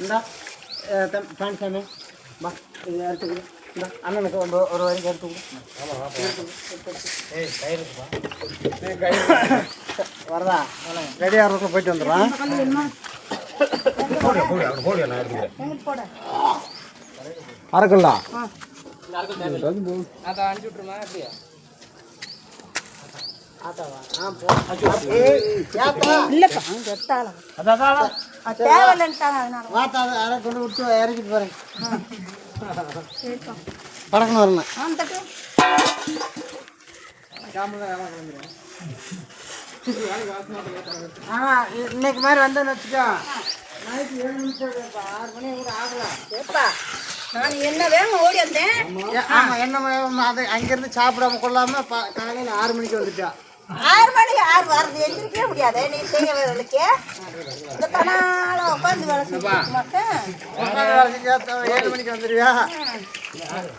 இந்தா சாமி வா இது எடுத்துக்கிடு. இந்த அண்ணனுக்கு ஒரு வரைக்கும் எடுத்துக்கிடு. வரதா ரெடியாக இருக்கிற போயிட்டு வந்துடுறான். அரைக்கல்லா கொண்டு விட்டு இறக்கிட்டு போறேன். படக்கணும் வரணும். இன்னைக்கு மாதிரி வந்தேன்னு வச்சுக்கோ, நைட்டு 7 நிமிஷம் 6 மணி கூட ஆகலாம். நான் என்ன வேணும் ஓடி வந்தேன். ஆமாம் என்ன அது அங்கேருந்து சாப்பிடாம கொள்ளாம காலையில் 6 மணிக்கு வந்துட்டா. 6 மணிக்கு 6 வரது எந்திரிக்கவே முடியாது. நீ செய்ய வேலைக்கு இந்த தனால உட்காந்து வேலை செஞ்சு மாட்டேன். 7 மணிக்கு வந்துடுவியா?